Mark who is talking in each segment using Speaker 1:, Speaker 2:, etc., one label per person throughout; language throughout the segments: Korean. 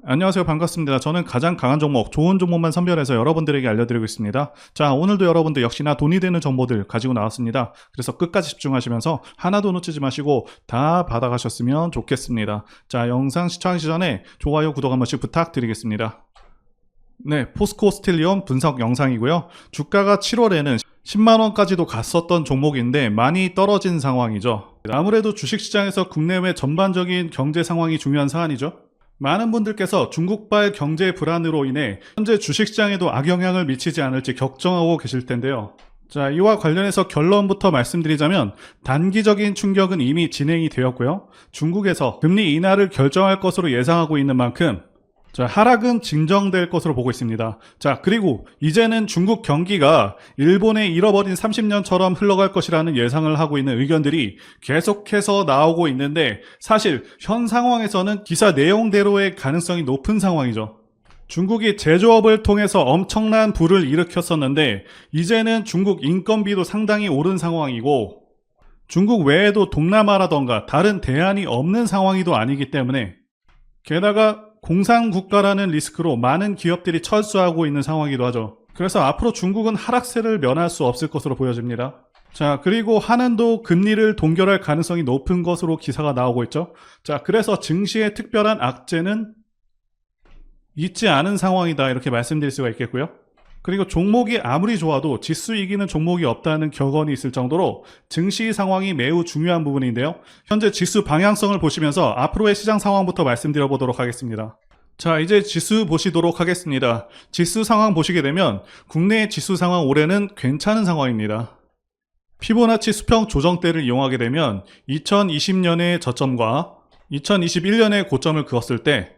Speaker 1: 안녕하세요. 반갑습니다. 저는 가장 강한 종목, 좋은 종목만 선별해서 여러분들에게 알려드리고 있습니다. 자, 오늘도 여러분들 역시나 돈이 되는 정보들 가지고 나왔습니다. 그래서 끝까지 집중하시면서 하나도 놓치지 마시고 다 받아가셨으면 좋겠습니다. 자, 영상 시청하기 전에 좋아요, 구독 한 번씩 부탁드리겠습니다. 네, 포스코 스틸리온 분석 영상이고요. 주가가 7월에는 10만원까지도 갔었던 종목인데 많이 떨어진 상황이죠. 아무래도 주식시장에서 국내외 전반적인 경제 상황이 중요한 사안이죠. 많은 분들께서 중국발 경제 불안으로 인해 현재 주식시장에도 악영향을 미치지 않을지 걱정하고 계실 텐데요. 자, 이와 관련해서 결론부터 말씀드리자면 단기적인 충격은 이미 진행이 되었고요. 중국에서 금리 인하를 결정할 것으로 예상하고 있는 만큼 자, 하락은 진정될 것으로 보고 있습니다. 자, 그리고 이제는 중국 경기가 일본의 잃어버린 30년처럼 흘러갈 것이라는 예상을 하고 있는 의견들이 계속해서 나오고 있는데 사실 현 상황에서는 기사 내용대로의 가능성이 높은 상황이죠. 중국이 제조업을 통해서 엄청난 부를 일으켰었는데 이제는 중국 인건비도 상당히 오른 상황이고 중국 외에도 동남아라던가 다른 대안이 없는 상황이도 아니기 때문에 게다가 공산국가라는 리스크로 많은 기업들이 철수하고 있는 상황이기도 하죠. 그래서 앞으로 중국은 하락세를 면할 수 없을 것으로 보여집니다. 자, 그리고 한은도 금리를 동결할 가능성이 높은 것으로 기사가 나오고 있죠. 자, 그래서 증시의 특별한 악재는 있지 않은 상황이다 이렇게 말씀드릴 수가 있겠고요. 그리고 종목이 아무리 좋아도 지수 이기는 종목이 없다는 격언이 있을 정도로 증시 상황이 매우 중요한 부분인데요. 현재 지수 방향성을 보시면서 앞으로의 시장 상황부터 말씀드려 보도록 하겠습니다. 자, 이제 지수 보시도록 하겠습니다. 지수 상황 보시게 되면 국내 지수 상황 올해는 괜찮은 상황입니다. 피보나치 수평 조정대를 이용하게 되면 2020년의 저점과 2021년의 고점을 그었을 때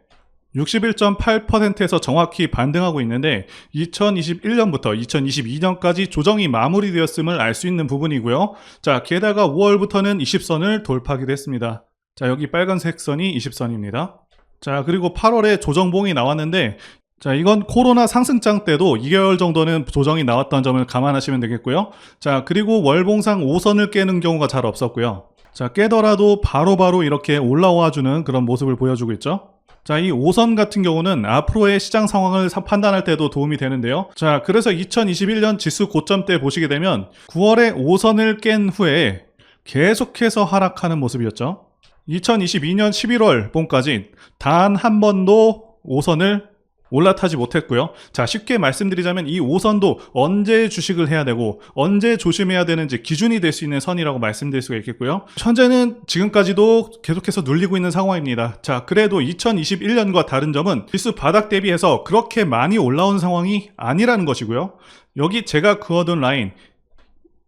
Speaker 1: 61.8%에서 정확히 반등하고 있는데 2021년부터 2022년까지 조정이 마무리되었음을 알 수 있는 부분이고요. 자, 게다가 5월부터는 20선을 돌파하기도 했습니다. 자, 여기 빨간색 선이 20선입니다. 자, 그리고 8월에 조정봉이 나왔는데 자, 이건 코로나 상승장 때도 2개월 정도는 조정이 나왔던 점을 감안하시면 되겠고요. 자, 그리고 월봉상 5선을 깨는 경우가 잘 없었고요. 자, 깨더라도 바로바로 이렇게 올라와주는 그런 모습을 보여주고 있죠. 자, 이 5선 같은 경우는 앞으로의 시장 상황을 판단할 때도 도움이 되는데요. 자, 그래서 2021년 지수 고점 때 보시게 되면 9월에 5선을 깬 후에 계속해서 하락하는 모습이었죠. 2022년 11월 봄까지 단 한 번도 5선을 올라타지 못했고요. 자, 쉽게 말씀드리자면 이 5선도 언제 주식을 해야 되고 언제 조심해야 되는지 기준이 될 수 있는 선이라고 말씀드릴 수가 있겠고요. 현재는 지금까지도 계속해서 눌리고 있는 상황입니다. 자, 그래도 2021년과 다른 점은 지수 바닥 대비해서 그렇게 많이 올라온 상황이 아니라는 것이고요. 여기 제가 그어둔 라인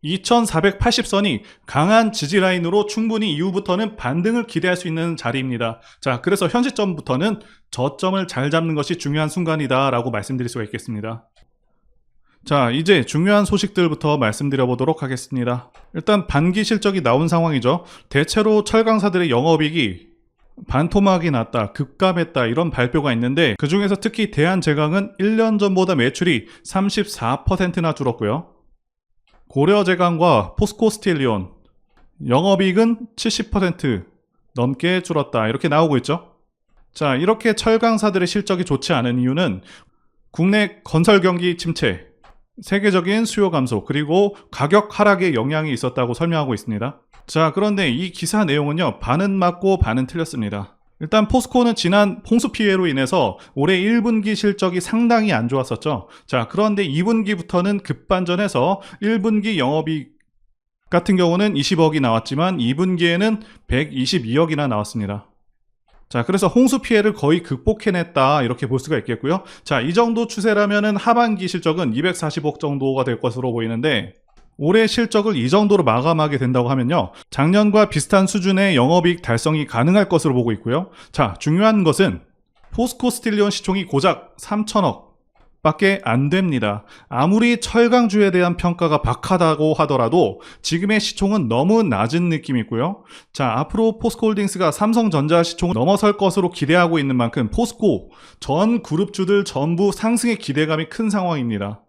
Speaker 1: 2480선이 강한 지지 라인으로 충분히 이후부터는 반등을 기대할 수 있는 자리입니다. 자, 그래서 현 시점부터는 저점을 잘 잡는 것이 중요한 순간이다 라고 말씀드릴 수가 있겠습니다. 자, 이제 중요한 소식들부터 말씀드려 보도록 하겠습니다. 일단 반기 실적이 나온 상황이죠. 대체로 철강사들의 영업이익이 반토막이 났다, 급감했다 이런 발표가 있는데 그 중에서 특히 대한제강은 1년 전보다 매출이 34%나 줄었고요. 고려제강과 포스코 스틸리온 영업이익은 70% 넘게 줄었다 이렇게 나오고 있죠. 자, 이렇게 철강사들의 실적이 좋지 않은 이유는 국내 건설 경기 침체, 세계적인 수요 감소, 그리고 가격 하락의 영향이 있었다고 설명하고 있습니다. 자, 그런데 이 기사 내용은요, 반은 맞고 반은 틀렸습니다. 일단 포스코는 지난 홍수 피해로 인해서 올해 1분기 실적이 상당히 안 좋았었죠. 자, 그런데 2분기부터는 급반전해서 1분기 영업이익 같은 경우는 20억이 나왔지만 2분기에는 122억이나 나왔습니다. 자, 그래서 홍수 피해를 거의 극복해냈다 이렇게 볼 수가 있겠고요. 자, 이 정도 추세라면은 하반기 실적은 240억 정도가 될 것으로 보이는데 올해 실적을 이 정도로 마감하게 된다고 하면요, 작년과 비슷한 수준의 영업이익 달성이 가능할 것으로 보고 있고요. 자, 중요한 것은 포스코 스틸리온 시총이 고작 3천억 밖에 안 됩니다. 아무리 철강주에 대한 평가가 박하다고 하더라도 지금의 시총은 너무 낮은 느낌이 있고요. 자, 앞으로 포스코홀딩스가 삼성전자 시총을 넘어설 것으로 기대하고 있는 만큼 포스코 전 그룹주들 전부 상승의 기대감이 큰 상황입니다.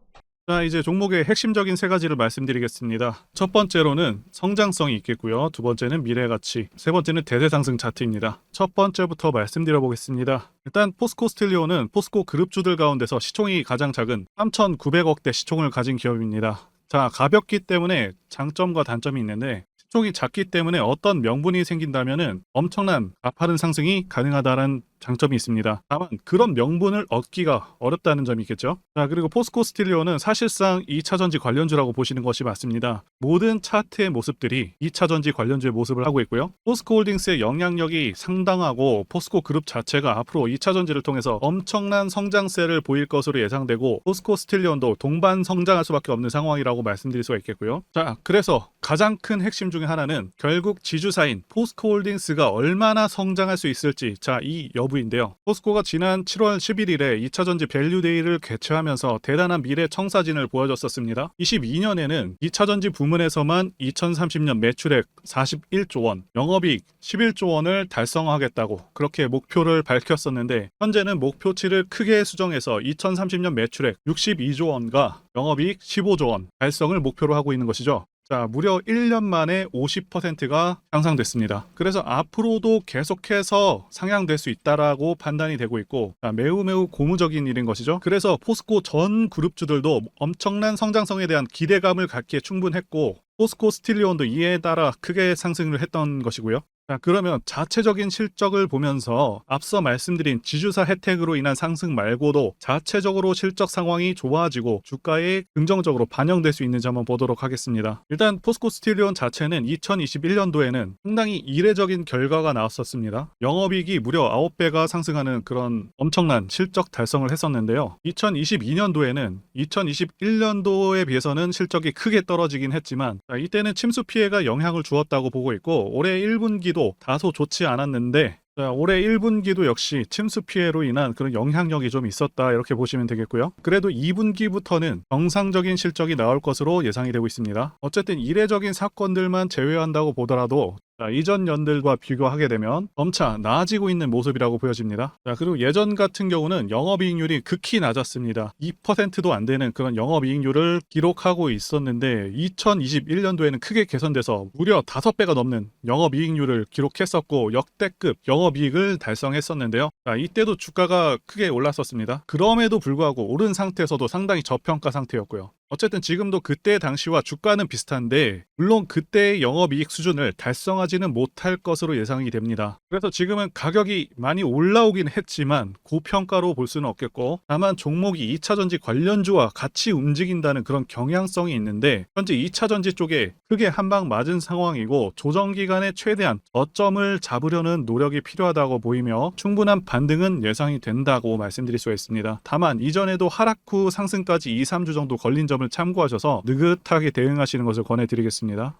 Speaker 1: 자, 이제 종목의 핵심적인 세 가지를 말씀드리겠습니다. 첫 번째로는 성장성이 있겠고요. 두 번째는 미래가치, 세 번째는 대대상승 차트입니다. 첫 번째부터 말씀드려 보겠습니다. 일단 포스코 스틸리온은 포스코 그룹주들 가운데서 시총이 가장 작은 3,900억대 시총을 가진 기업입니다. 자, 가볍기 때문에 장점과 단점이 있는데 시총이 작기 때문에 어떤 명분이 생긴다면은 엄청난 가파른 상승이 가능하다는 장점이 있습니다. 다만 그런 명분을 얻기가 어렵다는 점이 있겠죠. 자, 그리고 포스코 스틸리온은 사실상 2차전지 관련주라고 보시는 것이 맞습니다. 모든 차트의 모습들이 2차전지 관련주의 모습을 하고 있고요. 포스코 홀딩스의 영향력이 상당하고 포스코 그룹 자체가 앞으로 2차전지를 통해서 엄청난 성장세를 보일 것으로 예상되고 포스코 스틸리온도 동반 성장할 수밖에 없는 상황이라고 말씀드릴 수가 있겠고요. 자, 그래서 가장 큰 핵심 중에 하나는 결국 지주사인 포스코 홀딩스가 얼마나 성장할 수 있을지, 자, 이 여부인데요. 포스코가 지난 7월 11일에 2차전지 밸류데이를 개최하면서 대단한 미래 청사진을 보여줬었습니다. 22년에는 2차전지 부문에서만 2030년 매출액 41조 원, 영업이익 11조 원을 달성하겠다고 그렇게 목표를 밝혔었는데 현재는 목표치를 크게 수정해서 2030년 매출액 62조 원과 영업이익 15조 원 달성을 목표로 하고 있는 것이죠. 자, 무려 1년 만에 50%가 향상됐습니다. 그래서 앞으로도 계속해서 상향될 수 있다라고 판단이 되고 있고, 자, 매우 고무적인 일인 것이죠. 그래서 포스코 전 그룹주들도 엄청난 성장성에 대한 기대감을 갖기에 충분했고, 포스코 스틸리온도 이에 따라 크게 상승을 했던 것이고요. 자, 그러면 자체적인 실적을 보면서 앞서 말씀드린 지주사 혜택으로 인한 상승 말고도 자체적으로 실적 상황이 좋아지고 주가에 긍정적으로 반영될 수 있는지 한번 보도록 하겠습니다. 일단 포스코 스틸리온 자체는 2021년도에는 상당히 이례적인 결과가 나왔었습니다. 영업이익이 무려 9배가 상승하는 그런 엄청난 실적 달성을 했었는데요. 2022년도에는 2021년도에 비해서는 실적이 크게 떨어지긴 했지만, 자, 이때는 침수 피해가 영향을 주었다고 보고 있고, 올해 1분기도 다소 좋지 않았는데, 자, 올해 1분기도 역시 침수 피해로 인한 그런 영향력이 좀 있었다, 이렇게 보시면 되겠고요. 그래도 2분기부터는 정상적인 실적이 나올 것으로 예상이 되고 있습니다. 어쨌든 이례적인 사건들만 제외한다고 보더라도 자, 이전 연들과 비교하게 되면 점차 나아지고 있는 모습이라고 보여집니다. 자, 그리고 예전 같은 경우는 영업이익률이 극히 낮았습니다. 2%도 안 되는 그런 영업이익률을 기록하고 있었는데 2021년도에는 크게 개선돼서 무려 5배가 넘는 영업이익률을 기록했었고 역대급 영업이익을 달성했었는데요. 자, 이때도 주가가 크게 올랐었습니다. 그럼에도 불구하고 오른 상태에서도 상당히 저평가 상태였고요. 어쨌든 지금도 그때 당시와 주가는 비슷한데 물론 그때의 영업이익 수준을 달성하지는 못할 것으로 예상이 됩니다. 그래서 지금은 가격이 많이 올라오긴 했지만 고평가로 볼 수는 없겠고, 다만 종목이 2차전지 관련주와 같이 움직인다는 그런 경향성이 있는데 현재 2차전지 쪽에 크게 한 방 맞은 상황이고 조정기간에 최대한 저점을 잡으려는 노력이 필요하다고 보이며 충분한 반등은 예상이 된다고 말씀드릴 수가 있습니다. 다만 이전에도 하락 후 상승까지 2-3주 정도 걸린 점을 참고하셔서 느긋하게 대응하시는 것을 권해드리겠습니다.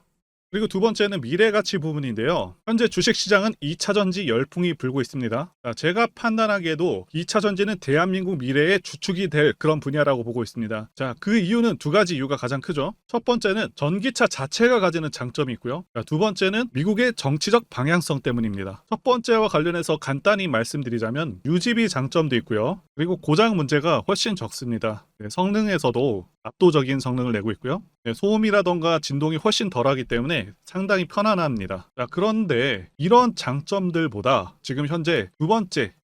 Speaker 1: 그리고 두 번째는 미래가치 부분인데요. 현재 주식시장은 2차전지 열풍이 불고 있습니다. 제가 판단하기에도 2차전지는 대한민국 미래의 주축이 될 그런 분야라고 보고 있습니다. 자, 그 이유는 두 가지 이유가 가장 크죠. 첫 번째는 전기차 자체가 가지는 장점이 있고요. 두 번째는 미국의 정치적 방향성 때문입니다. 첫 번째와 관련해서 간단히 말씀드리자면 유지비 장점도 있고요. 그리고 고장 문제가 훨씬 적습니다. 성능에서도 압도적인 성능을 내고 있고요. 소음이라던가 진동이 훨씬 덜하기 때문에 상당히 편안합니다. 자, 그런데 이런 장점들보다 지금 현재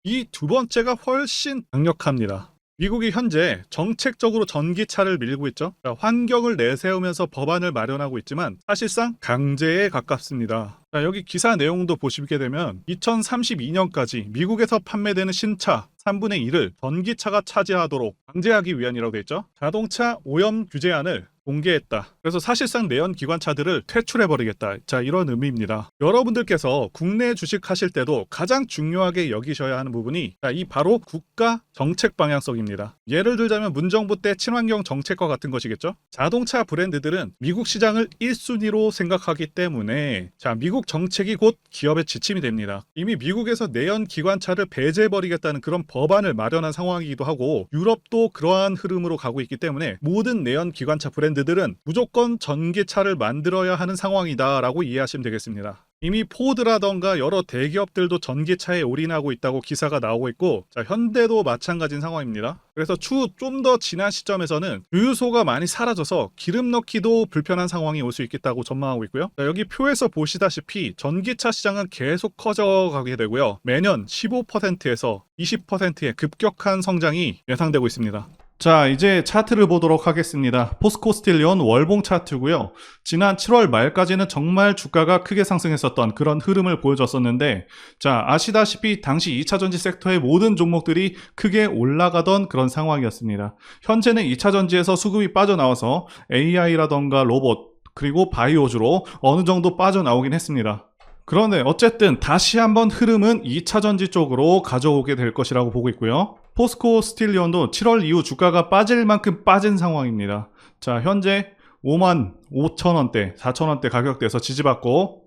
Speaker 1: 이 두 번째가 훨씬 강력합니다. 미국이 현재 정책적으로 전기차를 밀고 있죠. 자, 환경을 내세우면서 법안을 마련하고 있지만 사실상 강제에 가깝습니다. 자, 여기 기사 내용도 보시게 되면 2032년까지 미국에서 판매되는 신차 3분의 1을 전기차가 차지하도록 강제하기 위한이라고 되어 있죠. 자동차 오염 규제안을 공개했다. 그래서 사실상 내연 기관차들을 퇴출해버리겠다. 자, 이런 의미입니다. 여러분들께서 국내 주식 하실 때도 가장 중요하게 여기셔야 하는 부분이 이 바로 국가 정책 방향성입니다. 예를 들자면 문정부 때 친환경 정책과 같은 것이겠죠. 자동차 브랜드들은 미국 시장을 1순위로 생각하기 때문에 자, 미국 정책이 곧 기업의 지침이 됩니다. 이미 미국에서 내연 기관차를 배제해버리겠다는 그런 법안을 마련한 상황이기도 하고 유럽도 그러한 흐름으로 가고 있기 때문에 모든 내연 기관차 브랜드 브랜드들은 무조건 전기차를 만들어야 하는 상황이다라고 이해하시면 되겠습니다. 이미 포드라던가 여러 대기업들도 전기차에 올인하고 있다고 기사가 나오고 있고, 자, 현대도 마찬가지인 상황입니다. 그래서 추후 좀 더 지난 시점에서는 주유소가 많이 사라져서 기름 넣기도 불편한 상황이 올 수 있겠다고 전망하고 있고요. 자, 여기 표에서 보시다시피 전기차 시장은 계속 커져가게 되고요. 매년 15%에서 20%의 급격한 성장이 예상되고 있습니다. 자, 이제 차트를 보도록 하겠습니다. 포스코 스틸리온 월봉 차트고요. 지난 7월 말까지는 정말 주가가 크게 상승했었던 그런 흐름을 보여줬었는데, 자, 아시다시피 당시 2차전지 섹터의 모든 종목들이 크게 올라가던 그런 상황이었습니다. 현재는 2차전지에서 수급이 빠져나와서 AI라던가 로봇, 그리고 바이오주로 어느 정도 빠져나오긴 했습니다. 그런데 어쨌든 다시 한번 흐름은 2차전지 쪽으로 가져오게 될 것이라고 보고 있고요. 포스코 스틸리온도 7월 이후 주가가 빠질 만큼 빠진 상황입니다. 자, 현재 55,000원대, 4,000원대 가격대에서 지지받고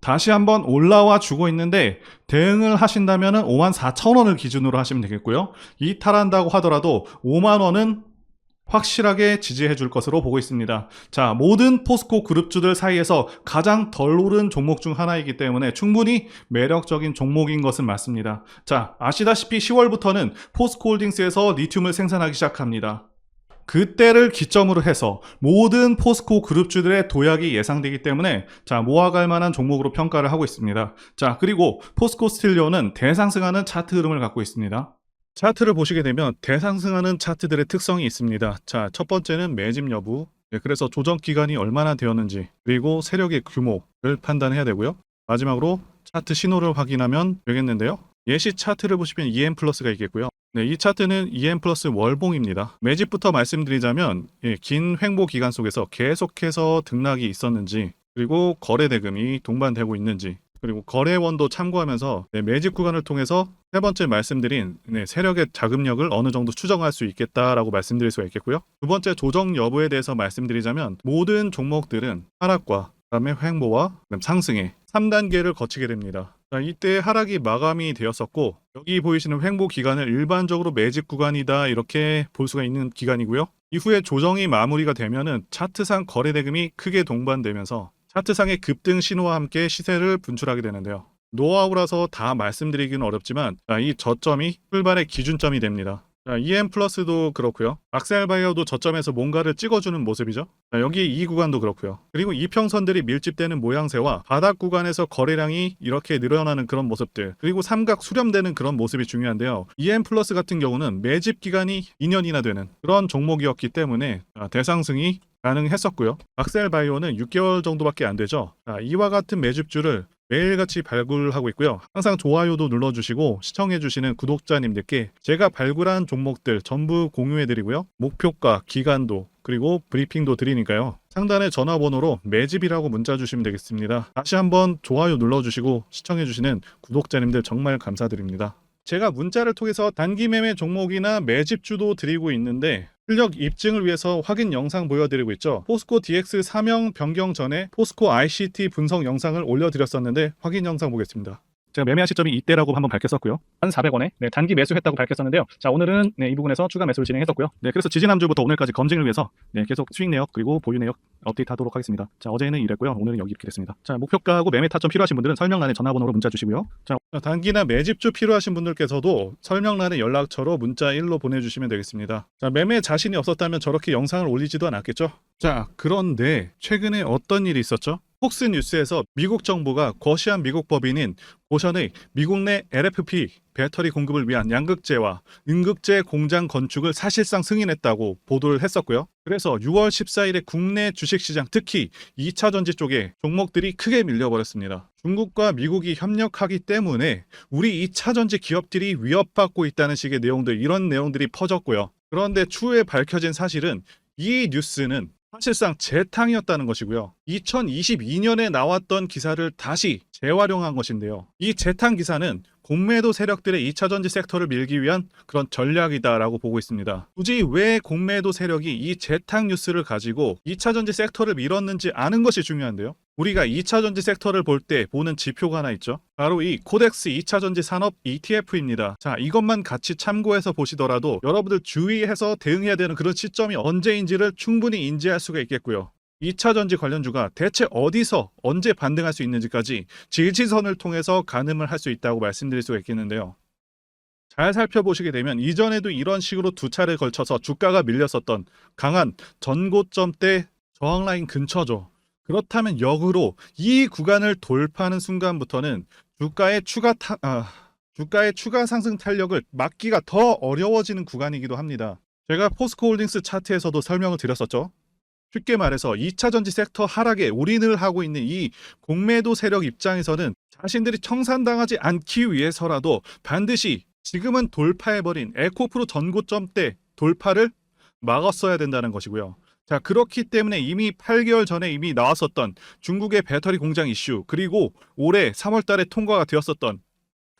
Speaker 1: 다시 한번 올라와 주고 있는데, 대응을 하신다면 54,000원을 기준으로 하시면 되겠고요. 이탈한다고 하더라도 5만원은 확실하게 지지해 줄 것으로 보고 있습니다. 자, 모든 포스코 그룹주들 사이에서 가장 덜 오른 종목 중 하나이기 때문에 충분히 매력적인 종목인 것은 맞습니다. 자, 아시다시피 10월부터는 포스코 홀딩스에서 리튬을 생산하기 시작합니다. 그때를 기점으로 해서 모든 포스코 그룹주들의 도약이 예상되기 때문에, 자, 모아갈 만한 종목으로 평가를 하고 있습니다. 자, 그리고 포스코 스틸리온은 대상승하는 차트 흐름을 갖고 있습니다. 차트를 보시게 되면 대상승하는 차트들의 특성이 있습니다. 자, 첫 번째는 매집 여부, 그래서 조정 기간이 얼마나 되었는지, 그리고 세력의 규모를 판단해야 되고요. 마지막으로 차트 신호를 확인하면 되겠는데요. 예시 차트를 보시면 EM 플러스가 있겠고요. 네, 이 차트는 EM 플러스 월봉입니다. 매집부터 말씀드리자면, 긴 횡보 기간 속에서 계속해서 등락이 있었는지, 그리고 거래 대금이 동반되고 있는지, 그리고 거래원도 참고하면서 매집 구간을 통해서 세 번째 말씀드린 세력의 자금력을 어느 정도 추정할 수 있겠다라고 말씀드릴 수가 있겠고요. 두 번째 조정 여부에 대해서 말씀드리자면, 모든 종목들은 하락과 그다음에 횡보와 그다음 상승의 3단계를 거치게 됩니다. 자, 이때 하락이 마감이 되었었고, 여기 보이시는 횡보 기간을 일반적으로 매집 구간이다 이렇게 볼 수가 있는 기간이고요. 이후에 조정이 마무리가 되면은 차트상 거래 대금이 크게 동반되면서 차트상의 급등 신호와 함께 시세를 분출하게 되는데요. 노하우라서 다 말씀드리기는 어렵지만, 이 저점이 출발의 기준점이 됩니다. EM 플러스도 그렇고요. 악셀바이어도 저점에서 뭔가를 찍어주는 모습이죠. 여기 이 구간도 그렇고요. 그리고 이평선들이 밀집되는 모양새와 바닥 구간에서 거래량이 이렇게 늘어나는 그런 모습들, 그리고 삼각 수렴되는 그런 모습이 중요한데요. EM 플러스 같은 경우는 매집 기간이 2년이나 되는 그런 종목이었기 때문에 대상승이 가능했었고요. 악셀바이오는 6개월 정도밖에 안 되죠. 이와 같은 매집주를 매일같이 발굴하고 있고요. 항상 좋아요도 눌러주시고 시청해주시는 구독자님들께 제가 발굴한 종목들 전부 공유해드리고요. 목표가, 기간도, 그리고 브리핑도 드리니까요. 상단의 전화번호로 매집이라고 문자 주시면 되겠습니다. 다시 한번 좋아요 눌러주시고 시청해주시는 구독자님들 정말 감사드립니다. 제가 문자를 통해서 단기 매매 종목이나 매집주도 드리고 있는데, 실력 입증을 위해서 확인 영상 보여드리고 있죠. 포스코 DX 사명 변경 전에 포스코 ICT 분석 영상을 올려드렸었는데, 확인 영상 보겠습니다. 제가 매매한 시점이 이때라고 한번 밝혔었고요. 1,400원에 단기 매수했다고 밝혔었는데요. 자, 오늘은 이 부분에서 추가 매수를 진행했었고요. 그래서 지지난주부터 오늘까지 검증을 위해서 계속 수익 내역 그리고 보유 내역 업데이트하도록 하겠습니다. 자, 어제는 이랬고요. 오늘은 여기 이렇게 됐습니다. 자, 목표가하고 매매 타점 필요하신 분들은 설명란에 전화번호로 문자 주시고요. 자, 단기나 매집주 필요하신 분들께서도 설명란에 연락처로 문자 1로 보내주시면 되겠습니다. 자, 매매 자신이 없었다면 저렇게 영상을 올리지도 않았겠죠. 자, 그런데 최근에 어떤 일이 있었죠? 폭스뉴스에서 미국 정부가 거시한 미국 법인인 고션의 미국 내 LFP 배터리 공급을 위한 양극재와 음극재 공장 건축을 사실상 승인했다고 보도를 했었고요. 그래서 6월 14일에 국내 주식시장, 특히 2차전지 쪽에 종목들이 크게 밀려버렸습니다. 중국과 미국이 협력하기 때문에 우리 2차전지 기업들이 위협받고 있다는 식의 내용들, 이런 내용들이 퍼졌고요. 그런데 추후에 밝혀진 사실은 이 뉴스는 사실상 재탕이었다는 것이고요. 2022년에 나왔던 기사를 다시 재활용한 것인데요. 이 재탕 기사는 공매도 세력들의 2차전지 섹터를 밀기 위한 그런 전략이다라고 보고 있습니다. 굳이 왜 공매도 세력이 이 재탕 뉴스를 가지고 2차전지 섹터를 밀었는지 아는 것이 중요한데요. 우리가 2차전지 섹터를 볼 때 보는 지표가 하나 있죠. 바로 이 코덱스 2차전지 산업 ETF입니다. 자, 이것만 같이 참고해서 보시더라도 여러분들 주의해서 대응해야 되는 그런 시점이 언제인지를 충분히 인지할 수가 있겠고요. 2차전지 관련주가 대체 어디서 언제 반등할 수 있는지까지 지지선을 통해서 가늠을 할 수 있다고 말씀드릴 수가 있겠는데요. 잘 살펴보시게 되면 이전에도 이런 식으로 두 차례 걸쳐서 주가가 밀렸었던 강한 전고점대 저항라인 근처죠. 그렇다면 역으로 이 구간을 돌파하는 순간부터는 주가의 추가 상승 탄력을 막기가 더 어려워지는 구간이기도 합니다. 제가 포스코홀딩스 차트에서도 설명을 드렸었죠. 쉽게 말해서 2차전지 섹터 하락에 올인을 하고 있는 이 공매도 세력 입장에서는 자신들이 청산당하지 않기 위해서라도 반드시 지금은 돌파해버린 에코프로 전고점대 돌파를 막았어야 된다는 것이고요. 자, 그렇기 때문에 이미 8개월 전에 이미 나왔었던 중국의 배터리 공장 이슈, 그리고 올해 3월 달에 통과가 되었었던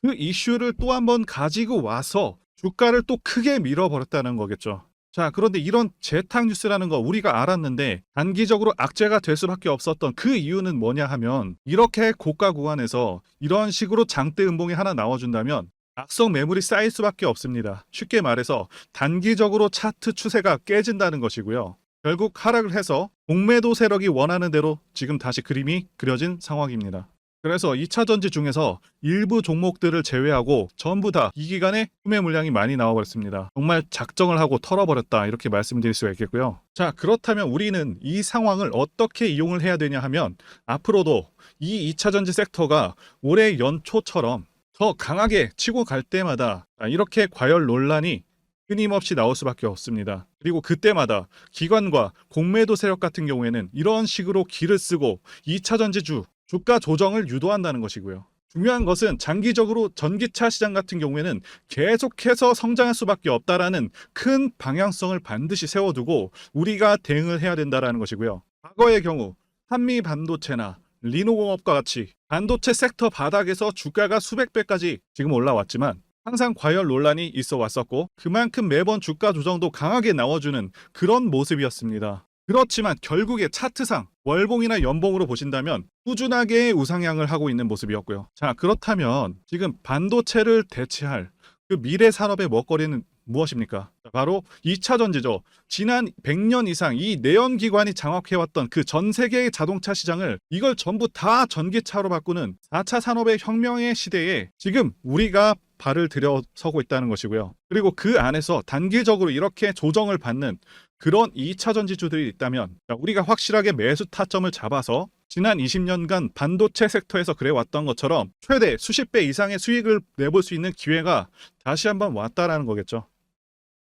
Speaker 1: 그 이슈를 또 한번 가지고 와서 주가를 또 크게 밀어버렸다는 거겠죠. 자, 그런데 이런 재탕 뉴스라는 거 우리가 알았는데 단기적으로 악재가 될 수밖에 없었던 그 이유는 뭐냐 하면, 이렇게 고가 구간에서 이런 식으로 장대 음봉이 하나 나와준다면 악성 매물이 쌓일 수밖에 없습니다. 쉽게 말해서 단기적으로 차트 추세가 깨진다는 것이고요. 결국 하락을 해서 공매도 세력이 원하는 대로 지금 다시 그림이 그려진 상황입니다. 그래서 2차전지 중에서 일부 종목들을 제외하고 전부 다 이 기간에 구매 물량이 많이 나와버렸습니다. 정말 작정을 하고 털어버렸다, 이렇게 말씀드릴 수가 있겠고요. 자, 그렇다면 우리는 이 상황을 어떻게 이용을 해야 되냐 하면, 앞으로도 이 2차전지 섹터가 올해 연초처럼 더 강하게 치고 갈 때마다 이렇게 과열 논란이 끊임없이 나올 수밖에 없습니다. 그리고 그때마다 기관과 공매도 세력 같은 경우에는 이런 식으로 기를 쓰고 2차전지주 주가 조정을 유도한다는 것이고요. 중요한 것은 장기적으로 전기차 시장 같은 경우에는 계속해서 성장할 수밖에 없다라는 큰 방향성을 반드시 세워두고 우리가 대응을 해야 된다는 것이고요. 과거의 경우 한미 반도체나 리노공업과 같이 반도체 섹터 바닥에서 주가가 수백 배까지 지금 올라왔지만 항상 과열 논란이 있어 왔었고, 그만큼 매번 주가 조정도 강하게 나와주는 그런 모습이었습니다. 그렇지만 결국에 차트상 월봉이나 연봉으로 보신다면 꾸준하게 우상향을 하고 있는 모습이었고요. 자, 그렇다면 지금 반도체를 대체할 그 미래 산업의 먹거리는 무엇입니까? 바로 2차전지죠. 지난 100년 이상 이 내연기관이 장악해왔던 그 전 세계의 자동차 시장을 이걸 전부 다 전기차로 바꾸는 4차 산업의 혁명의 시대에 지금 우리가 발을 들여서고 있다는 것이고요. 그리고 그 안에서 단기적으로 이렇게 조정을 받는 그런 2차전지주들이 있다면 우리가 확실하게 매수 타점을 잡아서 지난 20년간 반도체 섹터에서 그래왔던 것처럼 최대 수십 배 이상의 수익을 내볼 수 있는 기회가 다시 한번 왔다라는 거겠죠.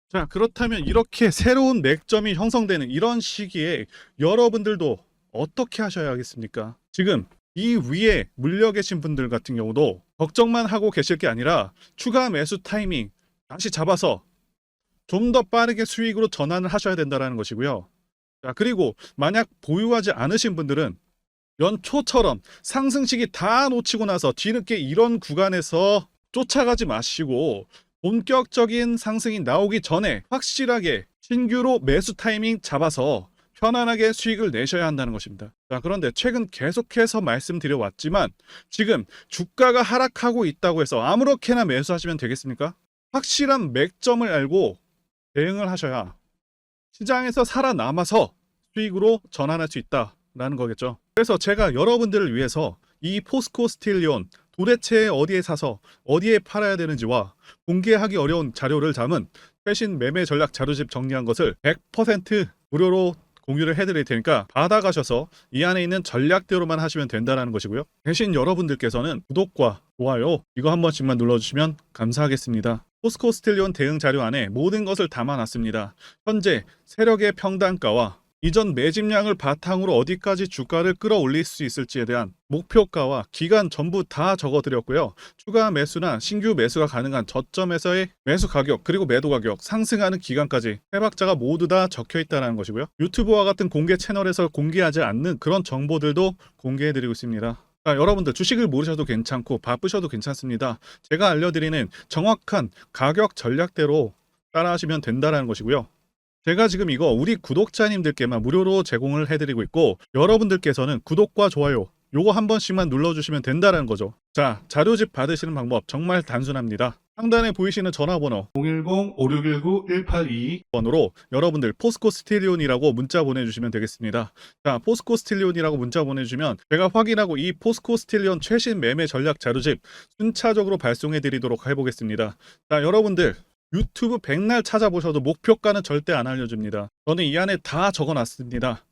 Speaker 1: 자, 그렇다면 이렇게 새로운 맥점이 형성되는 이런 시기에 여러분들도 어떻게 하셔야 하겠습니까? 지금 이 위에 물려 계신 분들 같은 경우도 걱정만 하고 계실 게 아니라 추가 매수 타이밍 다시 잡아서 좀 더 빠르게 수익으로 전환을 하셔야 된다는 것이고요. 자, 그리고 만약 보유하지 않으신 분들은 연초처럼 상승시기 다 놓치고 나서 뒤늦게 이런 구간에서 쫓아가지 마시고 본격적인 상승이 나오기 전에 확실하게 신규로 매수 타이밍 잡아서 편안하게 수익을 내셔야 한다는 것입니다. 자, 그런데 최근 계속해서 말씀드려왔지만 지금 주가가 하락하고 있다고 해서 아무렇게나 매수하시면 되겠습니까? 확실한 맥점을 알고 대응을 하셔야 시장에서 살아남아서 수익으로 전환할 수 있다라는 거겠죠. 그래서 제가 여러분들을 위해서 이 포스코 스틸리온 도대체 어디에 사서 어디에 팔아야 되는지와 공개하기 어려운 자료를 담은 최신 매매 전략 자료집 정리한 것을 100% 무료로 공유를 해드릴 테니까 받아가셔서 이 안에 있는 전략대로만 하시면 된다는 것이고요. 대신 여러분들께서는 구독과 좋아요 이거 한 번씩만 눌러주시면 감사하겠습니다. 포스코 스틸리온 대응 자료 안에 모든 것을 담아놨습니다. 현재 세력의 평단가와 이전 매집량을 바탕으로 어디까지 주가를 끌어올릴 수 있을지에 대한 목표가와 기간 전부 다 적어드렸고요. 추가 매수나 신규 매수가 가능한 저점에서의 매수 가격 그리고 매도 가격, 상승하는 기간까지 해박자가 모두 다 적혀있다는 것이고요. 유튜브와 같은 공개 채널에서 공개하지 않는 그런 정보들도 공개해드리고 있습니다. 자, 여러분들 주식을 모르셔도 괜찮고 바쁘셔도 괜찮습니다. 제가 알려드리는 정확한 가격 전략대로 따라하시면 된다는 것이고요. 제가 지금 이거 우리 구독자님들께만 무료로 제공을 해드리고 있고, 여러분들께서는 구독과 좋아요 요거 한 번씩만 눌러주시면 된다는 거죠. 자, 자료집 받으시는 방법 정말 단순합니다. 상단에 보이시는 전화번호 010-5619-1822번으로 여러분들 포스코 스틸리온이라고 문자 보내주시면 되겠습니다. 자, 포스코 스틸리온이라고 문자 보내주시면 제가 확인하고 이 포스코 스틸리온 최신 매매 전략 자료집 순차적으로 발송해 드리도록 해보겠습니다. 자, 여러분들 유튜브 백날 찾아보셔도 목표가는 절대 안 알려줍니다. 저는 이 안에 다 적어놨습니다.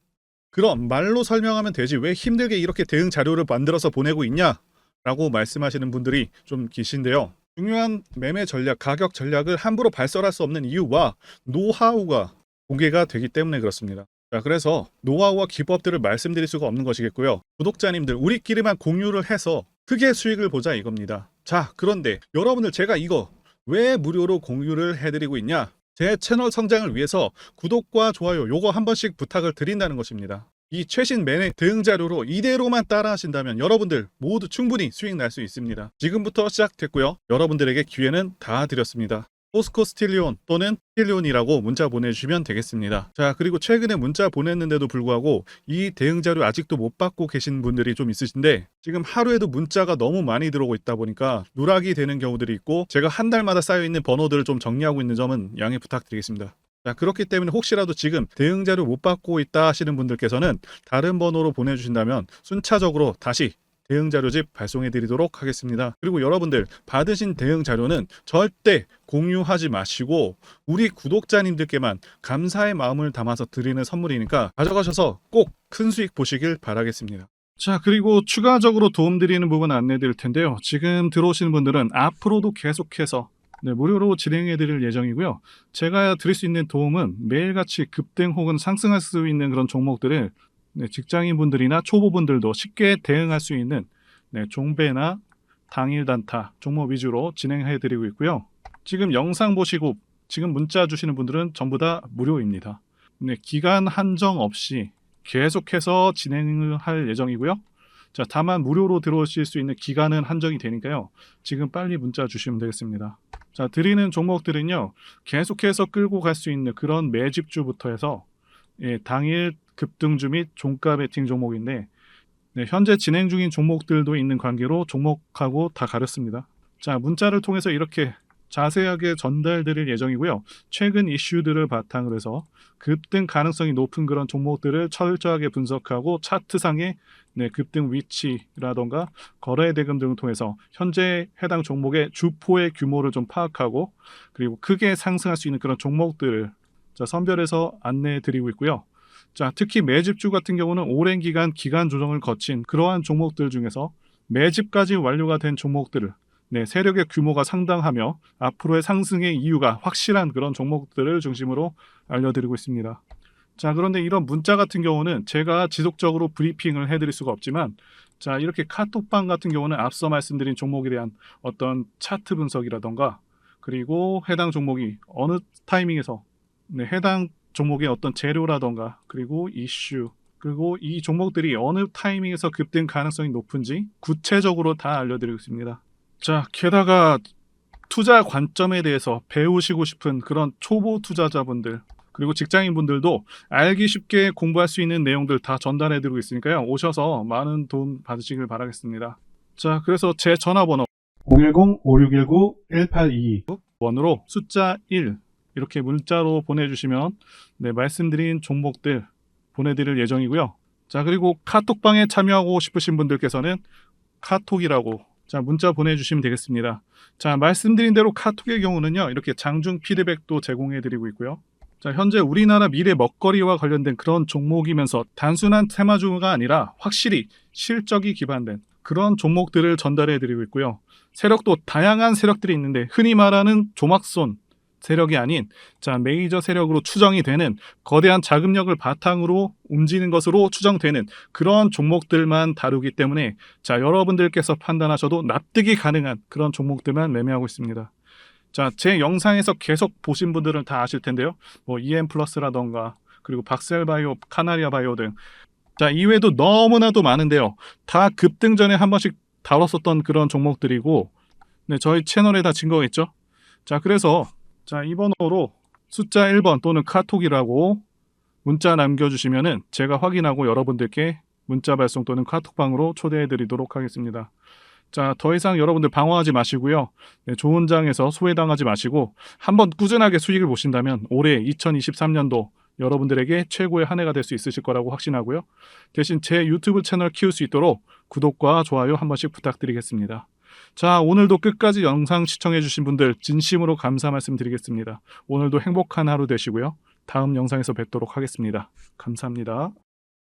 Speaker 1: 그럼 말로 설명하면 되지 왜 힘들게 이렇게 대응 자료를 만들어서 보내고 있냐? 라고 말씀하시는 분들이 좀 계신데요. 중요한 매매 전략, 가격 전략을 함부로 발설할 수 없는 이유와 노하우가 공개가 되기 때문에 그렇습니다. 자, 그래서 노하우와 기법들을 말씀드릴 수가 없는 것이겠고요. 구독자님들 우리끼리만 공유를 해서 크게 수익을 보자 이겁니다. 자, 그런데 여러분들 제가 이거 왜 무료로 공유를 해드리고 있냐? 제 채널 성장을 위해서 구독과 좋아요 요거 한 번씩 부탁을 드린다는 것입니다. 이 최신 매매 대응 자료로 이대로만 따라 하신다면 여러분들 모두 충분히 수익 날 수 있습니다. 지금부터 시작됐고요. 여러분들에게 기회는 다 드렸습니다. 포스코 스틸리온 또는 스틸리온이라고 문자 보내주시면 되겠습니다. 자, 그리고 최근에 문자 보냈는데도 불구하고 이 대응 자료 아직도 못 받고 계신 분들이 좀 있으신데, 지금 하루에도 문자가 너무 많이 들어오고 있다 보니까 누락이 되는 경우들이 있고, 제가 한 달마다 쌓여있는 번호들을 좀 정리하고 있는 점은 양해 부탁드리겠습니다. 자, 그렇기 때문에 혹시라도 지금 대응 자료 못 받고 있다 하시는 분들께서는 다른 번호로 보내주신다면 순차적으로 다시 대응 자료집 발송해 드리도록 하겠습니다. 그리고 여러분들 받으신 대응 자료는 절대 공유하지 마시고 우리 구독자님들께만 감사의 마음을 담아서 드리는 선물이니까 가져가셔서 꼭 큰 수익 보시길 바라겠습니다. 자, 그리고 추가적으로 도움드리는 부분 안내 드릴 텐데요. 지금 들어오시는 분들은 앞으로도 계속해서 무료로 진행해 드릴 예정이고요. 제가 드릴 수 있는 도움은 매일같이 급등 혹은 상승할 수 있는 그런 종목들을 직장인분들이나 초보분들도 쉽게 대응할 수 있는 종배나 당일 단타 종목 위주로 진행해 드리고 있고요. 지금 영상 보시고 지금 문자 주시는 분들은 전부 다 무료입니다. 기간 한정 없이 계속해서 진행을 할 예정이고요. 자, 다만 무료로 들어오실 수 있는 기간은 한정이 되니까요. 지금 빨리 문자 주시면 되겠습니다. 자, 드리는 종목들은요. 계속해서 끌고 갈 수 있는 그런 매집주부터 해서 당일 급등주 및 종가 베팅 종목인데, 현재 진행 중인 종목들도 있는 관계로 종목하고 다 가렸습니다. 자, 문자를 통해서 이렇게 자세하게 전달드릴 예정이고요. 최근 이슈들을 바탕으로 해서 급등 가능성이 높은 그런 종목들을 철저하게 분석하고 차트상의 급등 위치라던가 거래 대금 등을 통해서 현재 해당 종목의 주포의 규모를 좀 파악하고, 그리고 크게 상승할 수 있는 그런 종목들을 선별해서 안내해 드리고 있고요. 자, 특히 매집주 같은 경우는 오랜 기간 조정을 거친 그러한 종목들 중에서 매집까지 완료가 된 종목들을 세력의 규모가 상당하며 앞으로의 상승의 이유가 확실한 그런 종목들을 중심으로 알려드리고 있습니다. 자, 그런데 이런 문자 같은 경우는 제가 지속적으로 브리핑을 해드릴 수가 없지만, 자, 이렇게 카톡방 같은 경우는 앞서 말씀드린 종목에 대한 어떤 차트 분석이라던가, 그리고 해당 종목이 어느 타이밍에서 해당 종목의 어떤 재료라던가, 그리고 이슈, 그리고 이 종목들이 어느 타이밍에서 급등 가능성이 높은지 구체적으로 다 알려드리고 있습니다. 자, 게다가 투자 관점에 대해서 배우시고 싶은 그런 초보 투자자분들, 그리고 직장인분들도 알기 쉽게 공부할 수 있는 내용들 다 전달해드리고 있으니까요. 오셔서 많은 도움 받으시길 바라겠습니다. 자, 그래서 제 전화번호 010-5619-1822번으로 숫자 1 이렇게 문자로 보내주시면 말씀드린 종목들 보내드릴 예정이고요. 자, 그리고 카톡방에 참여하고 싶으신 분들께서는 카톡이라고 문자 보내주시면 되겠습니다. 자, 말씀드린 대로 카톡의 경우는요, 이렇게 장중 피드백도 제공해드리고 있고요. 자, 현재 우리나라 미래 먹거리와 관련된 그런 종목이면서 단순한 테마주가 아니라 확실히 실적이 기반된 그런 종목들을 전달해드리고 있고요. 세력도 다양한 세력들이 있는데 흔히 말하는 조막손 세력이 아닌 메이저 세력으로 추정이 되는 거대한 자금력을 바탕으로 움직이는 것으로 추정되는 그런 종목들만 다루기 때문에 여러분들께서 판단하셔도 납득이 가능한 그런 종목들만 매매하고 있습니다. 자, 제 영상에서 계속 보신 분들은 다 아실 텐데요. EM플러스라던가 그리고 박셀바이오, 카나리아바이오 등 이외에도 너무나도 많은데요. 다 급등 전에 한 번씩 다뤘었던 그런 종목들이고 저희 채널에 다 증거가 있죠. 자, 그래서 이 번호로 숫자 1번 또는 카톡이라고 문자 남겨주시면은 제가 확인하고 여러분들께 문자 발송 또는 카톡방으로 초대해드리도록 하겠습니다. 자, 더 이상 여러분들 방황하지 마시고요. 네, 좋은 장에서 소외당하지 마시고 한번 꾸준하게 수익을 보신다면 올해 2023년도 여러분들에게 최고의 한 해가 될 수 있으실 거라고 확신하고요. 대신 제 유튜브 채널 키울 수 있도록 구독과 좋아요 한 번씩 부탁드리겠습니다. 자, 오늘도 끝까지 영상 시청해주신 분들 진심으로 감사 말씀드리겠습니다. 오늘도 행복한 하루 되시고요. 다음 영상에서 뵙도록 하겠습니다. 감사합니다.